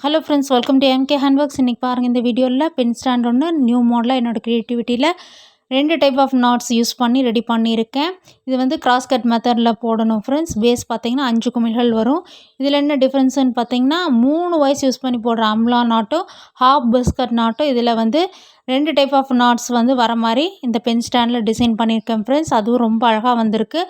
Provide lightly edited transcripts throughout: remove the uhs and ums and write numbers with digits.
Hello friends, welcome to MK handworks. இன்றைக்கி பாருங்கள், இந்த வீடியோவில் பென் ஸ்டாண்ட் ஒன்று நியூ மாடலாக என்னோடய க்ரியேட்டிவிட்டியில் 2 டைப் ஆஃப் நாட்ஸ் யூஸ் பண்ணி ரெடி பண்ணியிருக்கேன். இது வந்து கிராஸ் கட் மெத்தடில் போடணும் ஃப்ரெண்ட்ஸ். பேஸ் பார்த்திங்கன்னா 5 குமிழ்கள் வரும். இதில் என்ன டிஃப்ரென்ஸுன்னு பார்த்திங்கன்னா 3 வயசு யூஸ் பண்ணி போடுற அம்லா நாட்டும் ஹாஃப் பிஸ்கட் நாட்டும் இதில் வந்து 2 டைப் ஆஃப் நாட்ஸ் வந்து வர மாதிரி இந்த பென் ஸ்டாண்டில் டிசைன் பண்ணியிருக்கேன் ஃப்ரெண்ட்ஸ். அதுவும் ரொம்ப அழகாக வந்திருக்கு.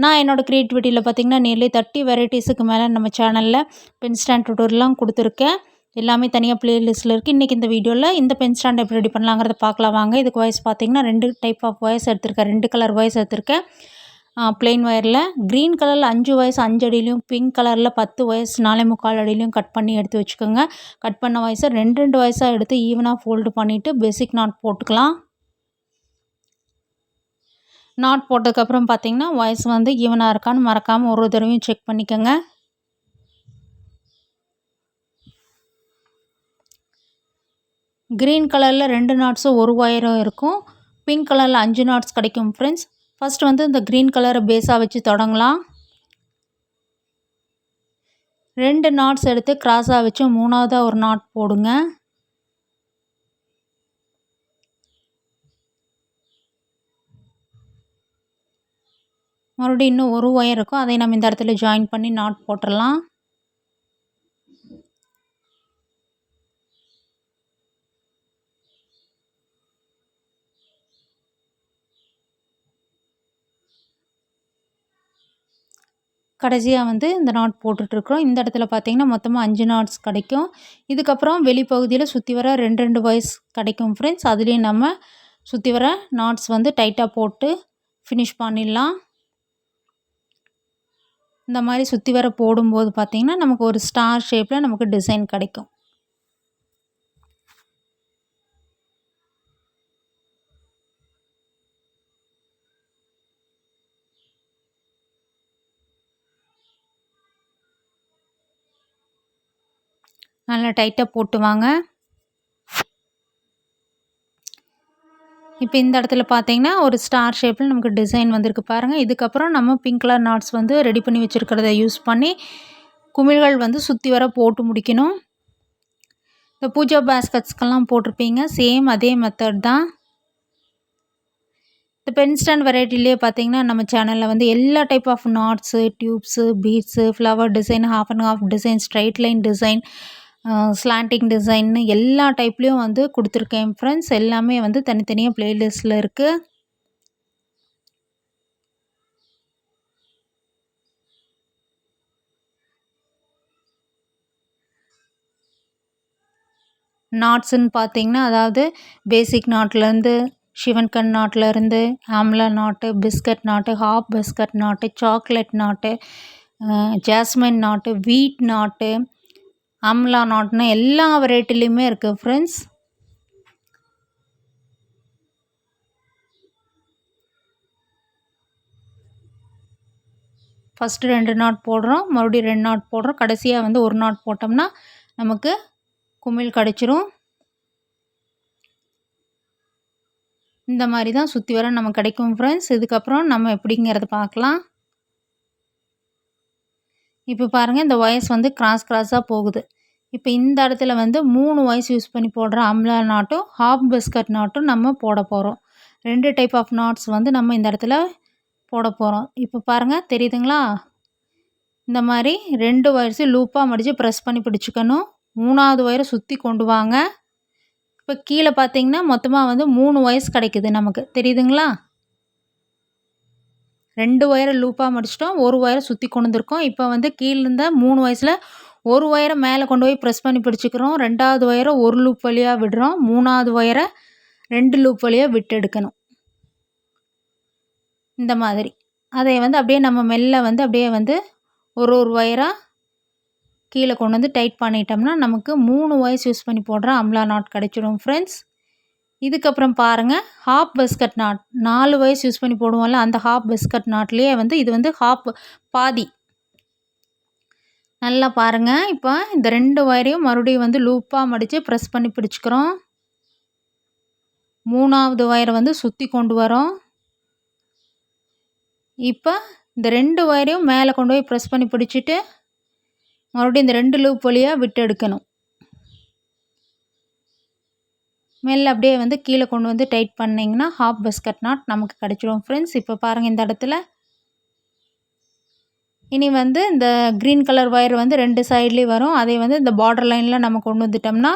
நான் என்னோடய க்ரியேட்டிவிட்டியில் பார்த்திங்கன்னா நியர்லி 30 வெரைட்டிஸுக்கு மேலே நம்ம சேனலில் பென் ஸ்டாண்ட் டுட்டோரியல்லாம் கொடுத்துருக்கேன். எல்லாமே தனியாக ப்ளேலிஸ்ட்டில் இருக்குது. இன்றைக்கி இந்த வீடியோவில் இந்த பென் ஸ்டாண்ட் எப்படி ரெடி பண்ணலாங்கிறத பார்க்கலாம் வாங்க. இதுக்கு வயசு பார்த்திங்கன்னா 2 டைப் ஆஃப் வயர்ஸ் எடுத்திருக்கேன். 2 கலர் வயர்ஸ் எடுத்திருக்கேன். ப்ளெயின் வயரில் க்ரீன் கலரில் 5 வயசு 5 அடியிலையும், பிங்க் கலரில் 10 வயசு 4.25 அடியிலையும் கட் பண்ணி எடுத்து வச்சுக்கோங்க. கட் பண்ண வயசை 2 வயசாக எடுத்து ஈவனாக ஃபோல்டு பண்ணிவிட்டு பேசிக் நாட் போட்டுக்கலாம். நாட் போட்டதுக்கப்புறம் பார்த்திங்கன்னா வயசு வந்து ஈவனாக இருக்கான்னு மறக்காமல் ஒரு தடவையும் செக் பண்ணிக்கோங்க. க்ரீன் கலரில் 2 நாட்ஸும் ஒரு ஒயரும் இருக்கும். பிங்க் கலரில் 5 நாட்ஸ் கிடைக்கும் ஃப்ரெண்ட்ஸ். ஃபஸ்ட்டு வந்து இந்த க்ரீன் கலரை பேஸாக வச்சு தொடங்கலாம். 2 நாட்ஸ் எடுத்து கிராஸாக வச்சு 3ஆவதாக ஒரு நாட் போடுங்க. மறுபடியும் இன்னும் ஒரு ஒயர் இருக்கும். அதை நம்ம இந்த இடத்துல ஜாயின் பண்ணி நாட் போட்டுடலாம். கடைசியாக வந்து இந்த நாட் போட்டுட்ருக்குறோம். இந்த இடத்துல பார்த்திங்கன்னா மொத்தமாக 5 நாட்ஸ் கிடைக்கும். இதுக்கப்புறம் வெளிப்பகுதியில் சுற்றி வர 2 வயசு கிடைக்கும் ஃப்ரெண்ட்ஸ். அதுலேயும் நம்ம சுற்றி வர நாட்ஸ் வந்து டைட்டாக போட்டு ஃபினிஷ் பண்ணிடலாம். இந்த மாதிரி சுற்றி வர போடும்போது பார்த்திங்கன்னா நமக்கு ஒரு ஸ்டார் ஷேப்பில் நமக்கு டிசைன் கிடைக்கும். நல்லா டைட்டாக போட்டு வாங்க. இப்போ இந்த இடத்துல பார்த்தீங்கன்னா ஒரு ஸ்டார் ஷேப்பில் நமக்கு டிசைன் வந்திருக்கு பாருங்கள். இதுக்கப்புறம் நம்ம பிங்க் கலர் நாட்ஸ் வந்து ரெடி பண்ணி வச்சுருக்கிறத யூஸ் பண்ணி குமிழ்கள் வந்து சுற்றி வர போட்டு முடிக்கணும். இந்த பூஜா பேஸ்கட்ஸ்க்கெல்லாம் போட்டிருப்பீங்க, சேம் அதே மெத்தட் தான். இந்த பென் ஸ்டாண்ட் வெரைட்டிலே பார்த்தீங்கன்னா நம்ம சேனலில் வந்து எல்லா type of knots, tubes, beads, flower design, half and half design, straight line design, slanting டிசைன்னு எல்லா டைப்லேயும் வந்து கொடுத்துருக்கேன் ஃப்ரெண்ட்ஸ். எல்லாமே வந்து தனித்தனியாக ப்ளேலிஸ்ட்டில் இருக்குது. நாட்ஸுன்னு பார்த்தீங்கன்னா அதாவது பேசிக் நாட்லேருந்து சிவன்கண் நாட்லேருந்து ஆம்லா நாட்டு, பிஸ்கட் நாட்டு, ஹாஃப் பிஸ்கட் நாட்டு, சாக்லேட் நாட்டு, ஜாஸ்மின் நாட்டு, வீட் நாட்டு, ஆம்லா நாட்னு எல்லா வெரைட்டிலையுமே இருக்குது ஃப்ரெண்ட்ஸ். ஃபஸ்ட்டு 2 நாட் போடுறோம், மறுபடியும் 2 நாட் போடுறோம், கடைசியாக வந்து ஒரு நாட் போட்டோம்னா நமக்கு குமிழ் கிடச்சிரும். இந்த மாதிரி தான் சுற்றி வர நமக்கு கிடைக்கும் ஃப்ரெண்ட்ஸ். இதுக்கப்புறம் நம்ம எப்படிங்கிறத பார்க்கலாம். இப்போ பாருங்கள், இந்த வயசு வந்து கிராஸாக போகுது. இப்போ இந்த இடத்துல வந்து 3 வயசு யூஸ் பண்ணி போடுற அம்லா நாட்டும் ஹாஃப் பிஸ்கட் நாட்டும் நம்ம போட போகிறோம். 2 டைப் ஆஃப் நாட்ஸ் வந்து நம்ம இந்த இடத்துல போட போகிறோம். இப்போ பாருங்கள், தெரியுதுங்களா? இந்த மாதிரி 2 வயசு லூப்பாக மடித்து ப்ரெஸ் பண்ணி பிடிச்சிக்கணும். 3ஆவது வயரை சுற்றி கொண்டு வாங்க. இப்போ கீழே பார்த்தீங்கன்னா மொத்தமாக வந்து 3 வயசு கிடைக்குது நமக்கு, தெரியுதுங்களா? 2 வயரை லூப்பாக மடிச்சிட்டோம், ஒரு வயரை சுற்றி கொண்டு வந்திருக்கோம். இப்போ வந்து கீழேருந்த 3 வயசில் ஒரு வயரை மேலே கொண்டு போய் ப்ரெஸ் பண்ணி பிடிச்சிக்கிறோம். 2ஆவது வயரை ஒரு லூப் வழியாக விடுறோம். 3ஆவது வயரை 2 லூப் வழியாக விட்டு எடுக்கணும். இந்த மாதிரி அதை வந்து அப்படியே நம்ம மெல்ல வந்து அப்படியே வந்து ஒரு வயராக கீழே கொண்டு வந்து டைட் பண்ணிட்டோம்னா நமக்கு 3 வயசு யூஸ் பண்ணி போடுற அம்லா நாட் கிடைச்சிடும் ஃப்ரெண்ட்ஸ். இதுக்கப்புறம் பாருங்கள், ஹாஃப் பிஸ்கட் நாட் 4 வயசு யூஸ் பண்ணி போடுவோம்ல, அந்த ஹாஃப் பிஸ்கட் நாட்லேயே வந்து இது வந்து பாதி. நல்லா பாருங்கள். இப்போ இந்த 2 வயரையும் மறுபடியும் வந்து லூப்பாக மடித்து ப்ரெஸ் பண்ணி பிடிச்சிக்கிறோம். 3ஆவது வயரை வந்து சுற்றி கொண்டு வரோம். இப்போ இந்த 2 வயரையும் மேலே கொண்டு போய் ப்ரெஸ் பண்ணி பிடிச்சிட்டு மறுபடியும் இந்த 2 லூப் வழியாக விட்டு எடுக்கணும். மேலே அப்படியே வந்து கீழே கொண்டு வந்து டைட் பண்ணிங்கன்னா ஹாஃப் பஸ்கட் நாட் நமக்கு கிடச்சிடும் ஃப்ரெண்ட்ஸ். இப்போ பாருங்கள் இந்த இடத்துல இனி வந்து இந்த க்ரீன் கலர் ஒயர் வந்து 2 சைட்லேயும் வரும். அதை வந்து இந்த பார்டர் லைனில் நம்ம கொண்டு வந்துட்டோம்னா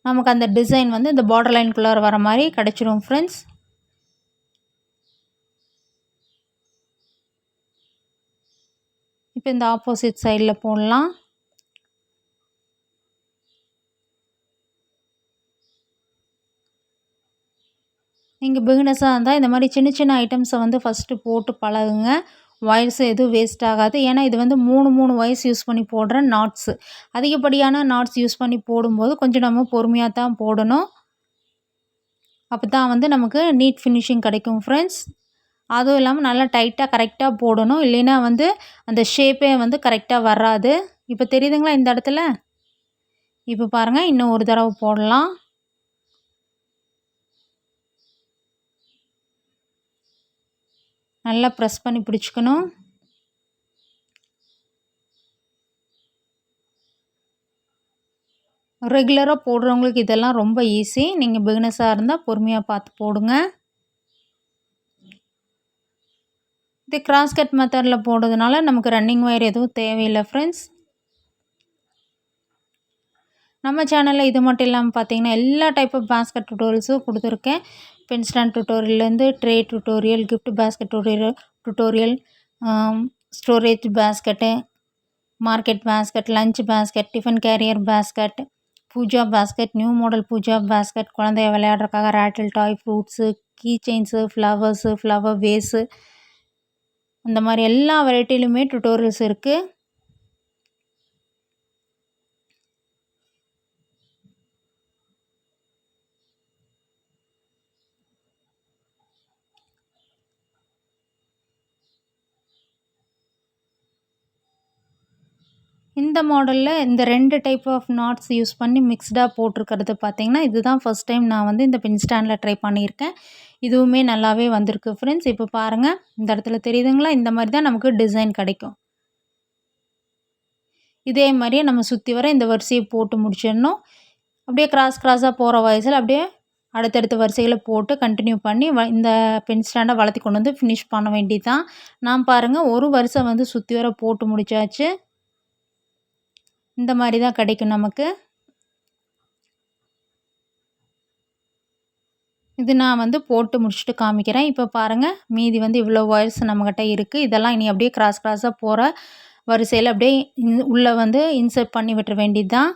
நமக்கு அந்த டிசைன் வந்து இந்த பார்டர் லைனுக்குள்ளார வர மாதிரி கிடச்சிரும் ஃப்ரெண்ட்ஸ். இப்போ இந்த ஆப்போசிட் சைடில் போடலாம். நீங்கள் பிகினர்ஸாக இருந்தால் இந்த மாதிரி சின்ன சின்ன ஐட்டம்ஸை வந்து ஃபஸ்ட்டு போட்டு பழகுங்க. ஒயர்ஸ் எதுவும் வேஸ்ட் ஆகாது. ஏன்னா இது வந்து 3 ஒயர்ஸ் யூஸ் பண்ணி போடுற நாட்ஸு. அதிகப்படியான நாட்ஸ் யூஸ் பண்ணி போடும்போது கொஞ்சம் நம்ம பொறுமையாக தான் போடணும். அப்போ தான் வந்து நமக்கு நீட் ஃபினிஷிங் கிடைக்கும் ஃப்ரெண்ட்ஸ். அதுவும் இல்லாமல் நல்லா டைட்டாக கரெக்டாக போடணும். இல்லைன்னா வந்து அந்த ஷேப்பே வந்து கரெக்டாக வராது. இப்போ தெரியுதுங்களா இந்த இடத்துல? இப்போ பாருங்கள் இன்னும் ஒரு தடவை போடலாம். நல்லா ப்ரெஸ் பண்ணி பிடிச்சிக்கணும். ரெகுலராக போடுறவங்களுக்கு இதெல்லாம் ரொம்ப ஈஸி. நீங்கள் பிகினர்ஸாக இருந்தால் பொறுமையாக பார்த்து போடுங்க. இது கிராஸ் கட் மெத்தடில் போடுறதுனால நமக்கு ரன்னிங் ஒயர் எதுவும் தேவையில்லை ஃப்ரெண்ட்ஸ். நம்ம சேனலில் இது மட்டும் இல்லாமல் பார்த்தீங்கன்னா எல்லா டைப் ஆஃப் பேஸ்கட் டுட்டோரியல்ஸும் கொடுத்துருக்கேன். பென் ஸ்டாண்ட் டுட்டோரியல்லேருந்து tray tutorial, gift basket tutorial, storage basket, market basket, lunch basket, tiffin carrier basket, puja basket, new model puja basket, குழந்தைய விளையாடுறதுக்காக rattle toy, fruits, key chains, flowers, flower vase, அந்த மாதிரி எல்லா வெரைட்டிலுமே tutorials இருக்குது. இந்த மாடலில் இந்த 2 டைப் ஆஃப் நாட்ஸ் யூஸ் பண்ணி மிக்ஸ்டாக போட்டிருக்கிறது பார்த்திங்கன்னா இதுதான் ஃபஸ்ட் டைம் நான் வந்து இந்த பென் ஸ்டாண்டில் ட்ரை பண்ணியிருக்கேன். இதுவுமே நல்லாவே வந்திருக்கு ஃப்ரெண்ட்ஸ். இப்போ பாருங்கள் இந்த இடத்துல தெரியுதுங்களா? இந்த மாதிரி தான் நமக்கு டிசைன் கிடைக்கும். இதே மாதிரியே நம்ம சுற்றி வர இந்த வரிசையை போட்டு முடிச்சிடணும். அப்படியே கிராஸாக போகிற வயசில் அப்படியே அடுத்தடுத்த வரிசைகளை போட்டு கண்டினியூ பண்ணி இந்த பென் ஸ்டாண்டை வளர்த்தி கொண்டு வந்து ஃபினிஷ் பண்ண வேண்டியது தான். நான் பாருங்கள் ஒரு வரிசை வந்து சுற்றி வர போட்டு முடிச்சாச்சு. இந்த மாதிரி தான் கிடைக்கும் நமக்கு. இது நான் வந்து போட்டு முடிச்சுட்டு காமிக்கிறேன். இப்போ பாருங்கள் மீதி வந்து இவ்வளோ ஒயர்ஸ் நம்மக்கிட்ட இருக்குது. இதெல்லாம் இனி அப்படியே கிராஸாக போகிற வரிசையில் அப்படியே உள்ளே வந்து இன்சர்ட் பண்ணி விட்டுற வேண்டியது தான்.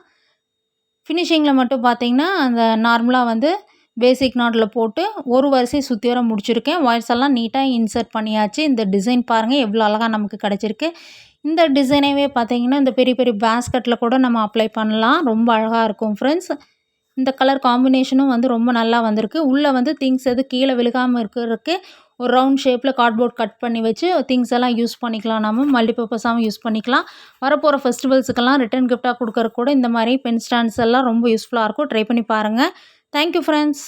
ஃபினிஷிங்கில் மட்டும் பார்த்திங்கன்னா அந்த நார்மலாக வந்து பேசிக் நாட்டில் போட்டு ஒரு வரிசை சுற்றி வர முடிச்சிருக்கேன். ஒயர்ஸ் எல்லாம் நீட்டாக இன்சர்ட் பண்ணியாச்சு. இந்த டிசைன் பாருங்கள் எவ்வளோ அழகாக நமக்கு கிடச்சிருக்கு. இந்த டிசைனவே பார்த்திங்கன்னா இந்த பெரிய பெரிய பேஸ்கட்டில் கூட நம்ம அப்ளை பண்ணலாம். ரொம்ப அழகாக இருக்கும் ஃப்ரெண்ட்ஸ். இந்த கலர் காம்பினேஷனும் வந்து ரொம்ப நல்லா வந்திருக்கு. உள்ளே வந்து திங்ஸ் எது கீழே விழுகாமல் இருக்கிறதுக்கு ஒரு ரவுண்ட் ஷேப்பில் கார்ட்போர்ட் கட் பண்ணி வச்சு திங்ஸ் எல்லாம் யூஸ் பண்ணிக்கலாம். நம்ம மல்டிபர்பஸாகவும் யூஸ் பண்ணிக்கலாம். வரப்போகிற ஃபெஸ்டிவல்ஸுக்கெல்லாம் ரிட்டன் கிஃப்டாக கொடுக்கறக்கு கூட இந்த மாதிரி பென் ஸ்டாண்ட்ஸ் எல்லாம் ரொம்ப யூஸ்ஃபுல்லாக இருக்கும். ட்ரை பண்ணி பாருங்கள். Thank you friends.